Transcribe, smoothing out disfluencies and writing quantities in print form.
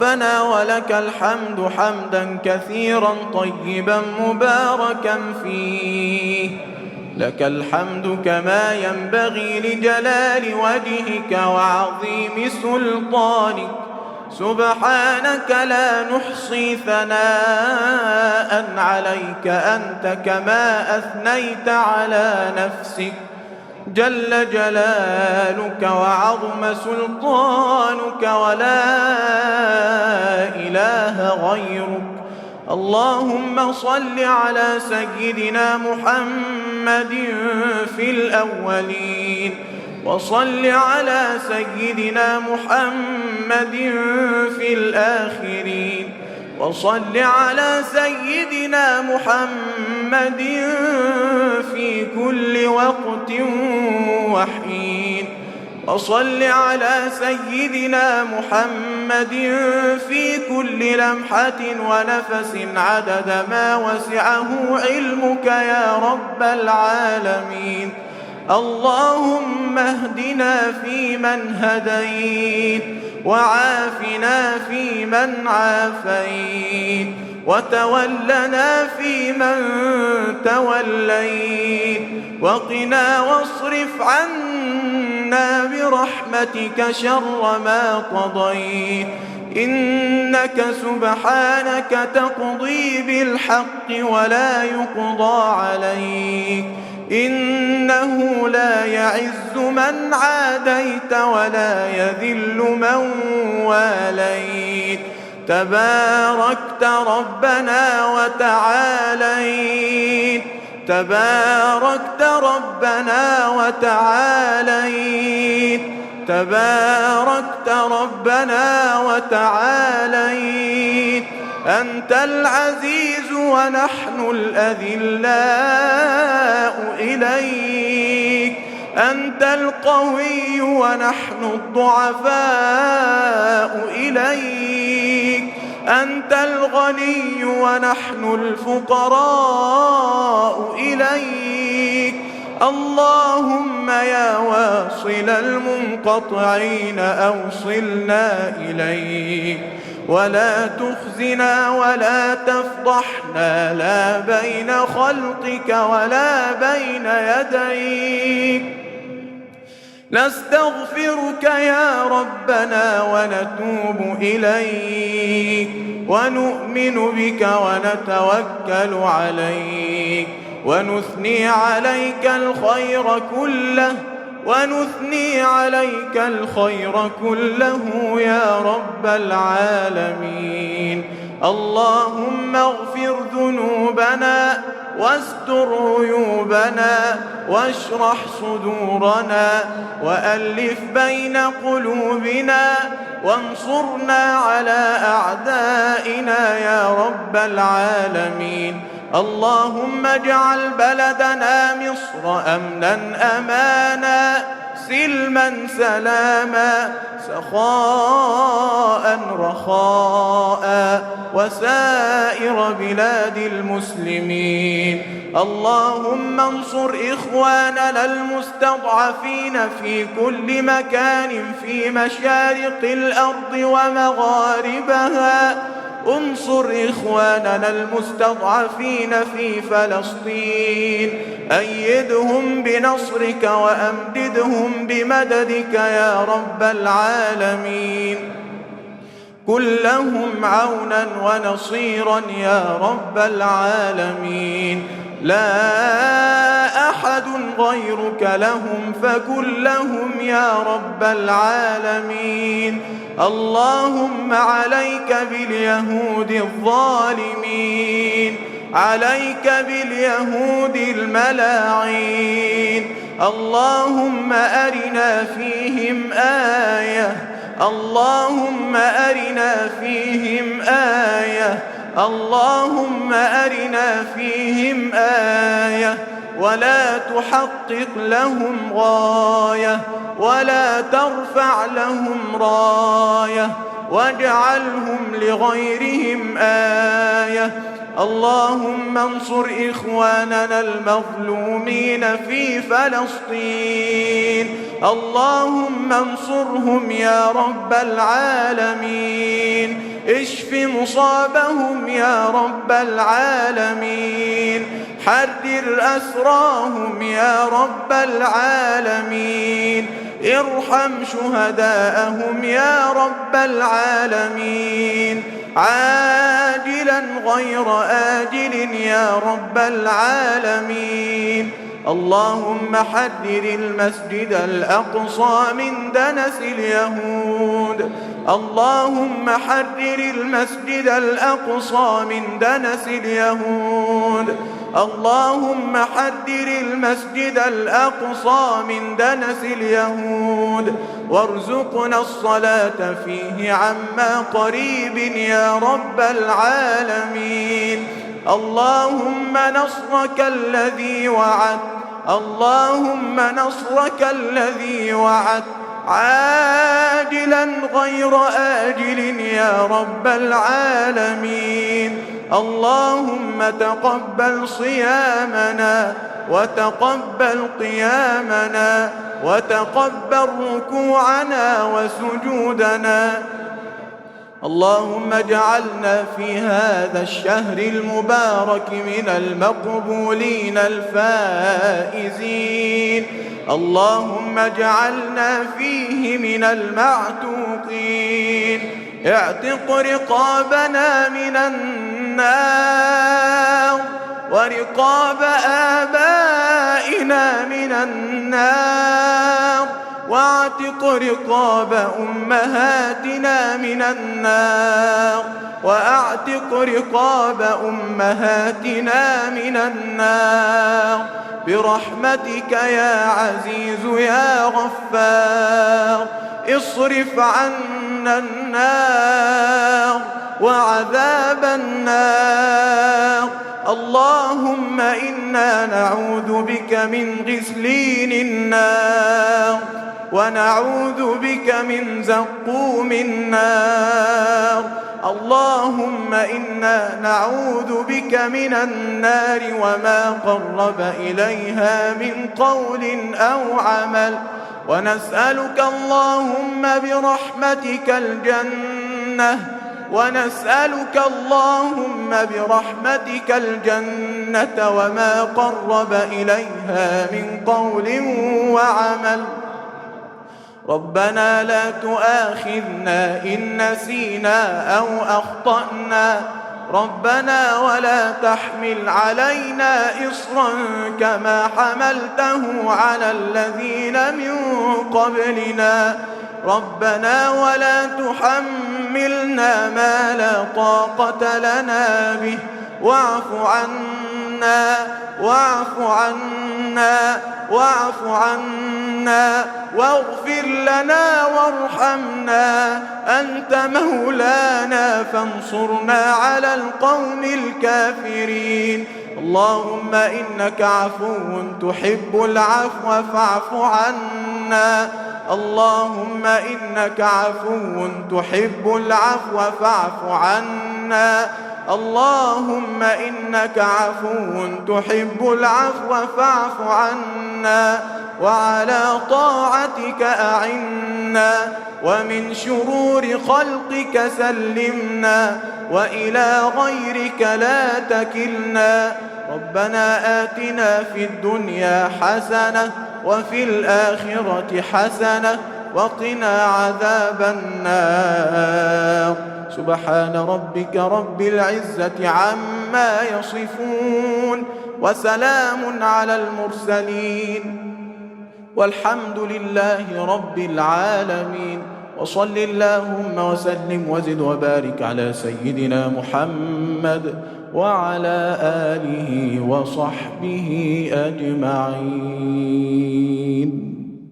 ربنا ولك الحمد حمدا كثيرا طيبا مباركا فيه، لك الحمد كما ينبغي لجلال وجهك وعظيم سلطانك. سبحانك لا نحصي ثناء عليك أنت كما أثنيت على نفسك، جل جلالك وعظم سلطانك ولا إله غيرك. اللهم صل على سيدنا محمد في الأولين، وصل على سيدنا محمد في الآخرين، وصل على سيدنا محمد في كل وقت وحين، وصل على سيدنا محمد في كل لمحة ونفس عدد ما وسعه علمك يا رب العالمين. اللهم اهدنا فيمن هديت، وعافنا فيمن عافيت، وتولنا فيمن توليت، وقنا واصرف عنا برحمتك شر ما قضيت، إنك سبحانك تقضي بالحق ولا يقضى عليك، إنه لا يعز من عاديت ولا يذل من واليت. تباركت ربنا وتعاليت، تباركت ربنا وتعاليت، تباركت ربنا وتعاليت. أنت العزيز ونحن الأذلاء إليك، أنت القوي ونحن الضعفاء إليك، أنت الغني ونحن الفقراء إليك. اللهم يا واصل المنقطعين أوصلنا إليك، ولا تخزنا ولا تفضحنا لا بين خلقك ولا بين يديك. نستغفرك يا ربنا ونتوب إليك، ونؤمن بك ونتوكل عليك، ونثني عليك الخير كله، ونثني عليك الخير كله يا رب العالمين. اللهم اغفر ذنوبنا واستر عيوبنا واشرح صدورنا وألف بين قلوبنا وانصرنا على أعدائنا يا رب العالمين. اللهم اجعل بلدنا مصر أمنا أمانا، سلما سلاما، سخاء رخاء، وسائر بلاد المسلمين. اللهم انصر إخواننا المستضعفين في كل مكان في مشارق الأرض ومغاربها. انصر إخواننا المستضعفين في فلسطين، أيدهم بنصرك وأمددهم بمددك يا رب العالمين. كن لهم عونا ونصيرا يا رب العالمين. لا أحد غيرك لهم فكن لهم يا رب العالمين. اللهم عليك باليهود الظالمين، عليك باليهود الملاعين. اللهم أرنا فيهم آية، اللهم أرنا فيهم آية، اللهم أرنا فيهم آية، ولا تحقق لهم غاية، ولا ترفع لهم راية، واجعلهم لغيرهم آية. اللهم انصر إخواننا المظلومين في فلسطين، اللهم انصرهم يا رب العالمين. اشف مصابهم يا رب العالمين، حرر أسراهم يا رب العالمين، ارحم شهداءهم يا رب العالمين، عاجلا غير آجل يا رب العالمين. اللهم حرر المسجد الأقصى من دنس اليهود، اللهم حرر المسجد الأقصى من دنس اليهود، اللهم حرر المسجد الأقصى من دنس اليهود، وارزقنا الصلاة فيه عما قريب يا رب العالمين. اللهم نصرك الذي وعدت، اللهم نصرك الذي وعدت، عاجلا غير آجل يا رب العالمين. اللهم تقبل صيامنا وتقبل قيامنا وتقبل ركوعنا وسجودنا. اللهم اجعلنا في هذا الشهر المبارك من المقبولين الفائزين. اللهم اجعلنا فيه من المعتوقين. اعتق رقابنا من النار ورقاب آبائنا من النار، واعتق رقاب أمهاتنا من النار، واعتق رقاب أمهاتنا من النار برحمتك يا عزيز يا غفار. اصرف عنا النار وعذاب النار. اللهم إنا نعوذ بك من غسلين النار، ونعوذ بك من زقوم النار. اللهم إنا نعوذ بك من النار وما قرب إليها من قول أو عمل، ونسألك اللهم برحمتك الجنة، ونسألك اللهم برحمتك الجنة وما قرب إليها من قول وعمل. ربنا لا تؤاخذنا إن نسينا أو أخطأنا، ربنا ولا تحمل علينا إصرا كما حملته على الذين من قبلنا، ربنا ولا تحملنا ما لا طاقة لنا به، واعف عنا واعف عنا واعف عنا واغفر لنا وارحمنا، أنت مولانا فانصرنا على القوم الكافرين. اللهم إنك عفو تحب العفو فاعف عنا، اللهم إنك عفو تحب العفو فاعف عنا، اللهم إنك عفو تحب العفو فاعف عنا، وعلى طاعتك أعنا، ومن شرور خلقك سلمنا، وإلى غيرك لا تكلنا. ربنا آتنا في الدنيا حسنة وفي الآخرة حسنة وقنا عذاب النار. سبحان ربك رب العزة عما يصفون، وسلام على المرسلين، والحمد لله رب العالمين. وصل اللهم وسلم وزد وبارك على سيدنا محمد وعلى آله وصحبه أجمعين.